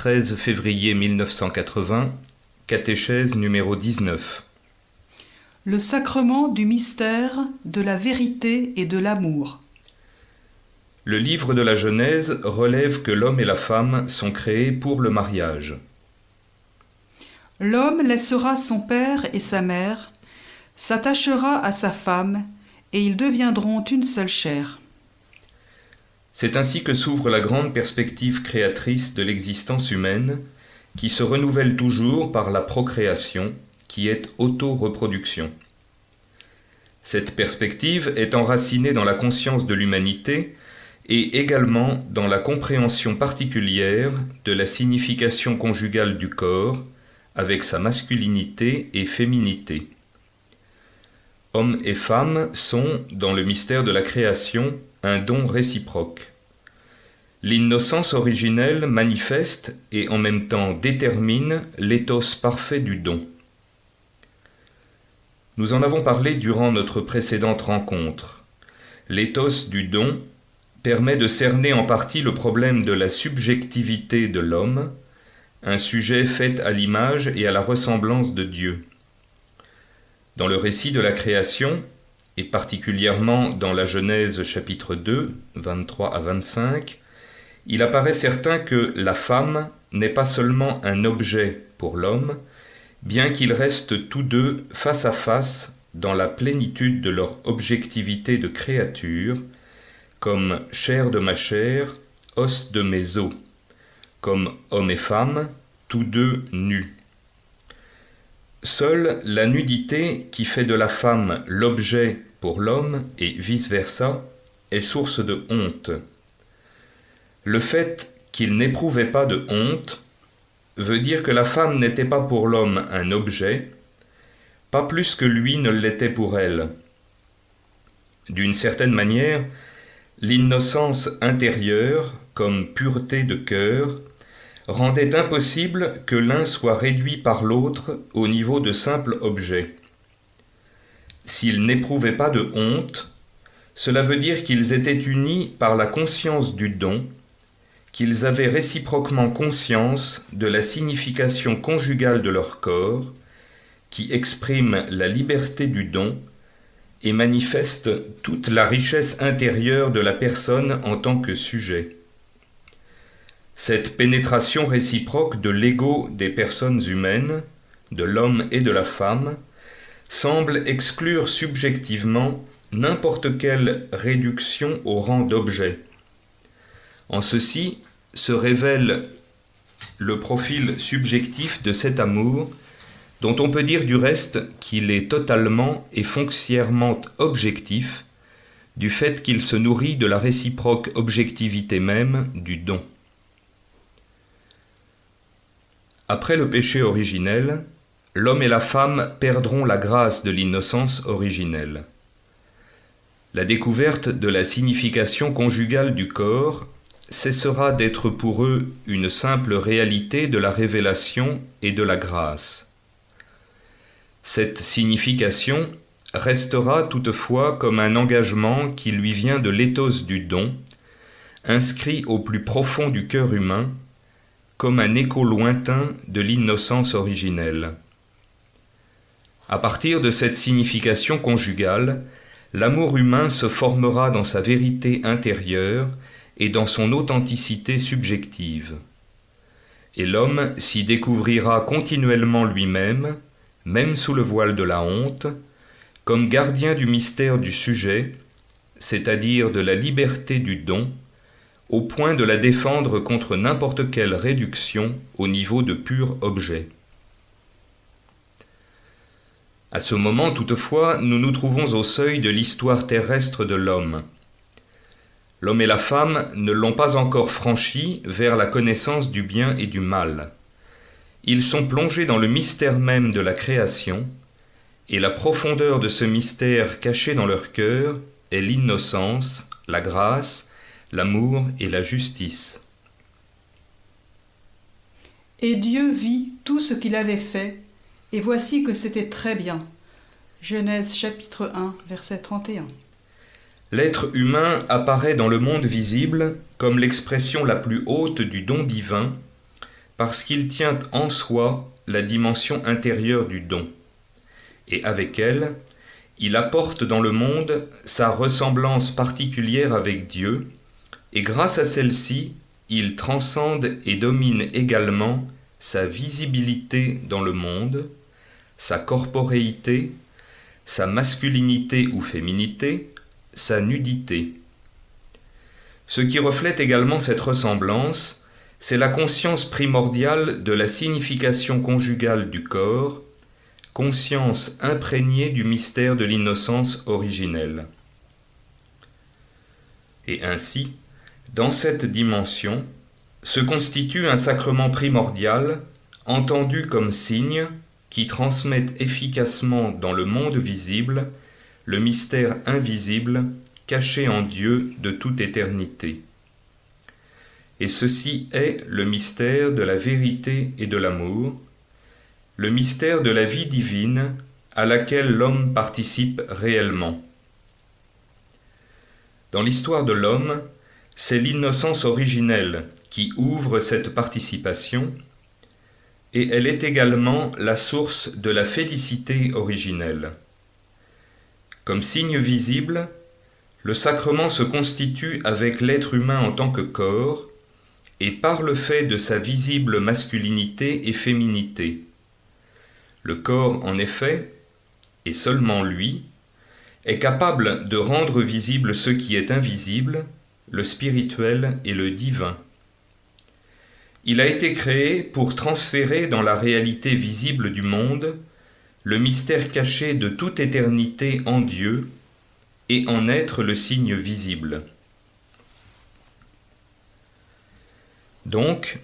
13 février 1980, catéchèse numéro 19. Le sacrement du mystère de la vérité et de l'amour. Le livre de la Genèse relève que l'homme et la femme sont créés pour le mariage. L'homme laissera son père et sa mère, s'attachera à sa femme, et ils deviendront une seule chair. C'est ainsi que s'ouvre la grande perspective créatrice de l'existence humaine, qui se renouvelle toujours par la procréation, qui est auto-reproduction. Cette perspective est enracinée dans la conscience de l'humanité et également dans la compréhension particulière de la signification conjugale du corps, avec sa masculinité et féminité. Hommes et femmes sont, dans le mystère de la création, un don réciproque. L'innocence originelle manifeste et en même temps détermine l'éthos parfait du don. Nous en avons parlé durant notre précédente rencontre. L'éthos du don permet de cerner en partie le problème de la subjectivité de l'homme, un sujet fait à l'image et à la ressemblance de Dieu. Dans le récit de la création, et particulièrement dans la Genèse chapitre 2, 23 à 25, il apparaît certain que la femme n'est pas seulement un objet pour l'homme, bien qu'ils restent tous deux face à face dans la plénitude de leur objectivité de créature, comme chair de ma chair, os de mes os, comme homme et femme, tous deux nus. Seule la nudité qui fait de la femme l'objet pour l'homme et vice-versa est source de honte. Le fait qu'il n'éprouvait pas de honte veut dire que la femme n'était pas pour l'homme un objet, pas plus que lui ne l'était pour elle. D'une certaine manière, l'innocence intérieure, comme pureté de cœur, rendait impossible que l'un soit réduit par l'autre au niveau de simple objet. S'ils n'éprouvaient pas de honte, cela veut dire qu'ils étaient unis par la conscience du don, qu'ils avaient réciproquement conscience de la signification conjugale de leur corps, qui exprime la liberté du don et manifeste toute la richesse intérieure de la personne en tant que sujet. Cette pénétration réciproque de l'ego des personnes humaines, de l'homme et de la femme, semble exclure subjectivement n'importe quelle réduction au rang d'objet. En ceci se révèle le profil subjectif de cet amour, dont on peut dire du reste qu'il est totalement et foncièrement objectif, du fait qu'il se nourrit de la réciproque objectivité même du don. Après le péché originel, l'homme et la femme perdront la grâce de l'innocence originelle. La découverte de la signification conjugale du corps cessera d'être pour eux une simple réalité de la révélation et de la grâce. Cette signification restera toutefois comme un engagement qui lui vient de l'éthos du don, inscrit au plus profond du cœur humain, comme un écho lointain de l'innocence originelle. À partir de cette signification conjugale, l'amour humain se formera dans sa vérité intérieure et dans son authenticité subjective. Et l'homme s'y découvrira continuellement lui-même, même sous le voile de la honte, comme gardien du mystère du sujet, c'est-à-dire de la liberté du don, au point de la défendre contre n'importe quelle réduction au niveau de pur objet. À ce moment, toutefois, nous nous trouvons au seuil de l'histoire terrestre de l'homme. L'homme et la femme ne l'ont pas encore franchi vers la connaissance du bien et du mal. Ils sont plongés dans le mystère même de la création, et la profondeur de ce mystère caché dans leur cœur est l'innocence, la grâce, l'amour et la justice. Et Dieu vit tout ce qu'il avait fait, et voici que c'était très bien. Genèse chapitre 1, verset 31. L'être humain apparaît dans le monde visible comme l'expression la plus haute du don divin, parce qu'il tient en soi la dimension intérieure du don, et avec elle, il apporte dans le monde sa ressemblance particulière avec Dieu, et grâce à celle-ci, il transcende et domine également sa visibilité dans le monde, sa corporéité, sa masculinité ou féminité, sa nudité. Ce qui reflète également cette ressemblance, c'est la conscience primordiale de la signification conjugale du corps, conscience imprégnée du mystère de l'innocence originelle. Et ainsi, dans cette dimension, se constitue un sacrement primordial, entendu comme signe, qui transmet efficacement dans le monde visible le mystère invisible caché en Dieu de toute éternité. Et ceci est le mystère de la vérité et de l'amour, le mystère de la vie divine à laquelle l'homme participe réellement. Dans l'histoire de l'homme, c'est l'innocence originelle qui ouvre cette participation, et elle est également la source de la félicité originelle. Comme signe visible, le sacrement se constitue avec l'être humain en tant que corps, et par le fait de sa visible masculinité et féminité. Le corps, en effet, et seulement lui, est capable de rendre visible ce qui est invisible, le spirituel et le divin. Il a été créé pour transférer dans la réalité visible du monde le mystère caché de toute éternité en Dieu et en être le signe visible. Donc,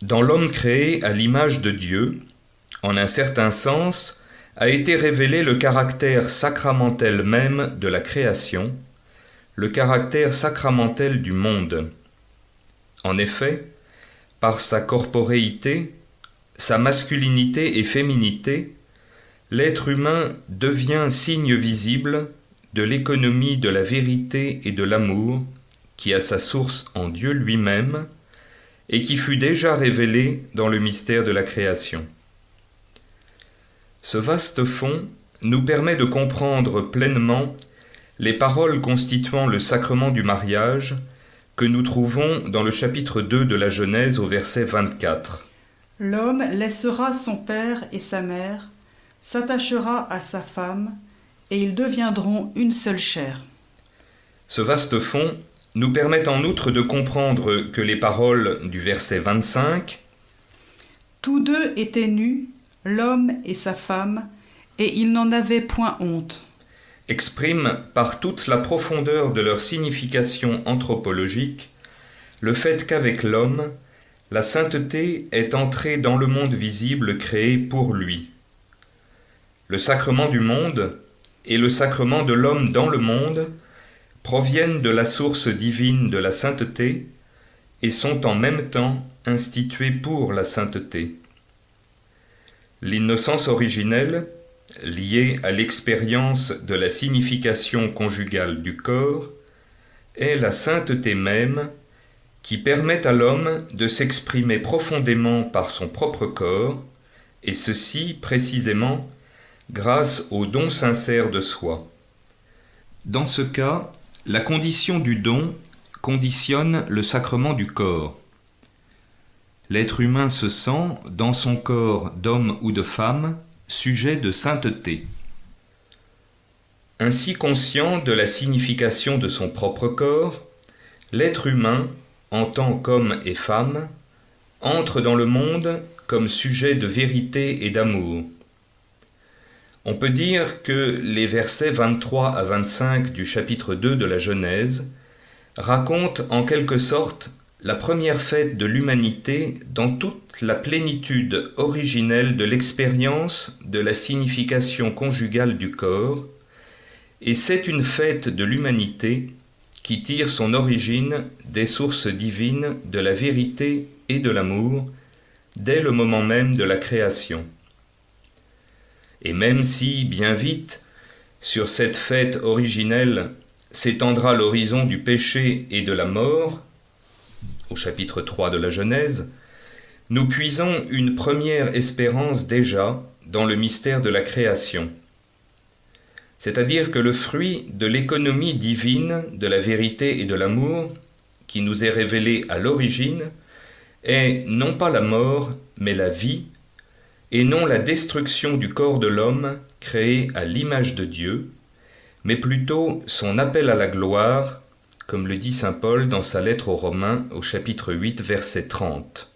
dans l'homme créé à l'image de Dieu, en un certain sens, a été révélé le caractère sacramentel même de la création, le caractère sacramentel du monde. En effet, par sa corporéité, sa masculinité et féminité, l'être humain devient signe visible de l'économie de la vérité et de l'amour qui a sa source en Dieu lui-même et qui fut déjà révélé dans le mystère de la création. Ce vaste fond nous permet de comprendre pleinement les paroles constituant le sacrement du mariage que nous trouvons dans le chapitre 2 de la Genèse au verset 24. L'homme laissera son père et sa mère, s'attachera à sa femme, et ils deviendront une seule chair. Ce vaste fond nous permet en outre de comprendre que les paroles du verset 25 « Tous deux étaient nus, l'homme et sa femme, et ils n'en avaient point honte. » expriment par toute la profondeur de leur signification anthropologique le fait qu'avec l'homme, la sainteté est entrée dans le monde visible créé pour lui. Le sacrement du monde et le sacrement de l'homme dans le monde proviennent de la source divine de la sainteté et sont en même temps institués pour la sainteté. L'innocence originelle, liée à l'expérience de la signification conjugale du corps, est la sainteté même qui permet à l'homme de s'exprimer profondément par son propre corps, et ceci précisément grâce au don sincère de soi. Dans ce cas, la condition du don conditionne le sacrement du corps. L'être humain se sent, dans son corps d'homme ou de femme, sujet de sainteté. Ainsi conscient de la signification de son propre corps, l'être humain, en tant qu'homme et femme, entre dans le monde comme sujet de vérité et d'amour. On peut dire que les versets 23 à 25 du chapitre 2 de la Genèse racontent en quelque sorte la première fête de l'humanité dans toute la plénitude originelle de l'expérience de la signification conjugale du corps, et c'est une fête de l'humanité qui tire son origine des sources divines de la vérité et de l'amour dès le moment même de la création. Et même si, bien vite, sur cette fête originelle s'étendra l'horizon du péché et de la mort, au chapitre 3 de la Genèse, nous puisons une première espérance déjà dans le mystère de la création. C'est-à-dire que le fruit de l'économie divine, de la vérité et de l'amour, qui nous est révélé à l'origine, est non pas la mort, mais la vie, et non la destruction du corps de l'homme créé à l'image de Dieu, mais plutôt son appel à la gloire, comme le dit saint Paul dans sa lettre aux Romains au chapitre 8, verset 30.